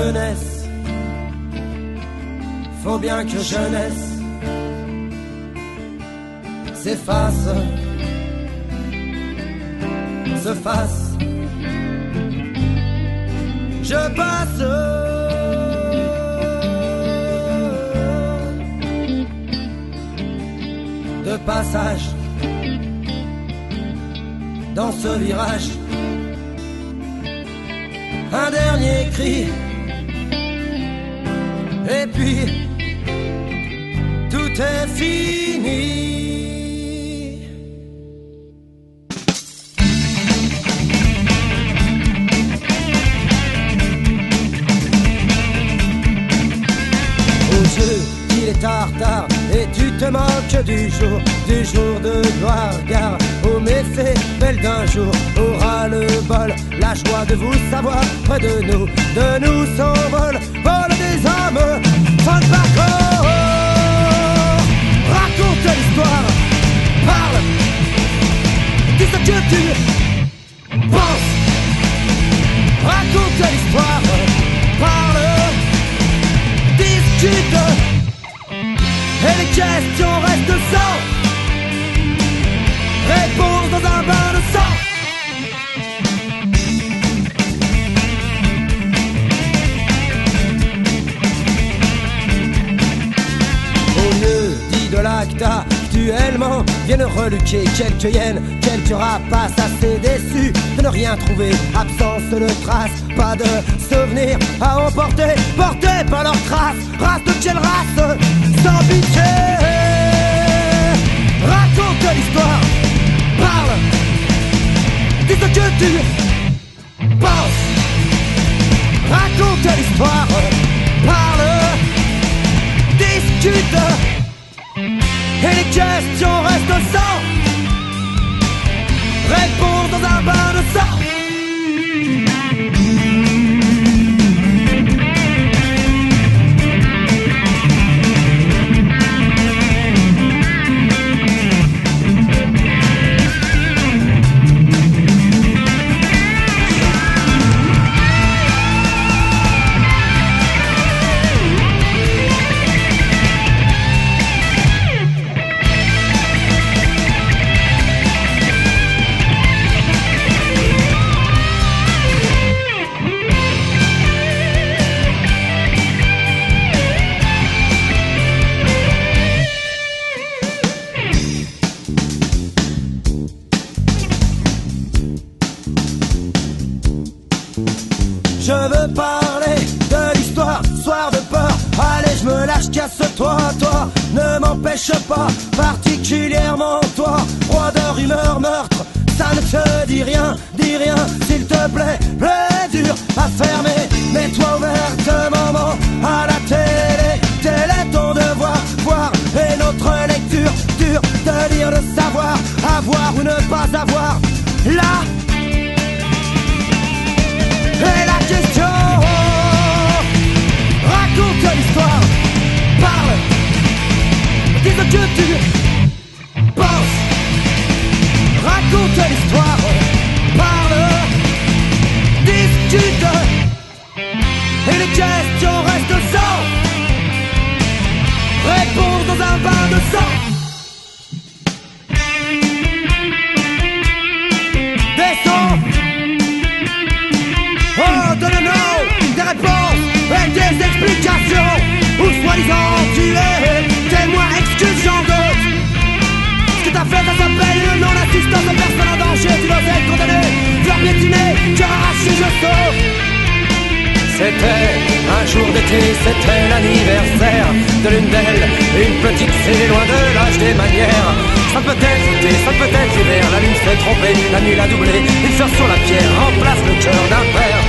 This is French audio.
jeunesse, faut bien que jeunesse s'efface, se fasse. Je passe de passage dans ce virage. Un dernier cri, et puis tout est fini. Il est tard, tard, et tu te moques du jour de gloire. Gare aux méfaits, belle d'un jour, aura le bol, la joie de vous savoir près de nous s'envole. Vol des hommes, fin de parcours. Raconte l'histoire, parle, dis ce que tu penses. Raconte l'histoire, parle, discute. Et les questions restent sans réponse dans un bain de sang. Au lieu dit de l'acta, actuellement viennent reluquer quelques hyènes, quelques rapaces assez déçus de ne rien trouver. Absence de traces, pas de souvenirs à emporter, portés par leurs traces. Race de quelle race? Sans pitié. Raconte l'histoire, parle, dis ce que tu penses. Raconte l'histoire, parle, discute. Et les questions restent sans réponse dans un bain de sang. Je veux parler de l'histoire, soir de peur. Allez, je me lâche, casse-toi, toi. Ne m'empêche pas, particulièrement toi. Roi de rumeurs, meurtre, ça ne te dit rien, s'il te plaît. Plaît dur à fermer, mets-toi ouvertement à la télé. Tel est ton devoir, voir et notre lecture. Dur de lire, de savoir, avoir ou ne pas avoir. Là et la question, raconte l'histoire, parle, dis ce que tu penses. Raconte l'histoire, parle, discute. Et les questions restent sans réponse dans un bain de sang. Descends. Oh, donne-nous des réponses et des explications. Ou soi-disant tu es témoin, excuse, j'en doute. Ce que t'as fait, ça s'appelle une non-assistance de personne en danger. Tu dois être condamné, cœur piétiné, cœur arraché, je sauve. C'était un jour d'été, c'était l'anniversaire de l'une d'elles, une petite fille loin de l'âge des manières. Ça peut être été, ça peut être hiver, la lune s'est trompée, la nuit l'a doublé. Une sœur sur la pierre remplace le cœur d'un père.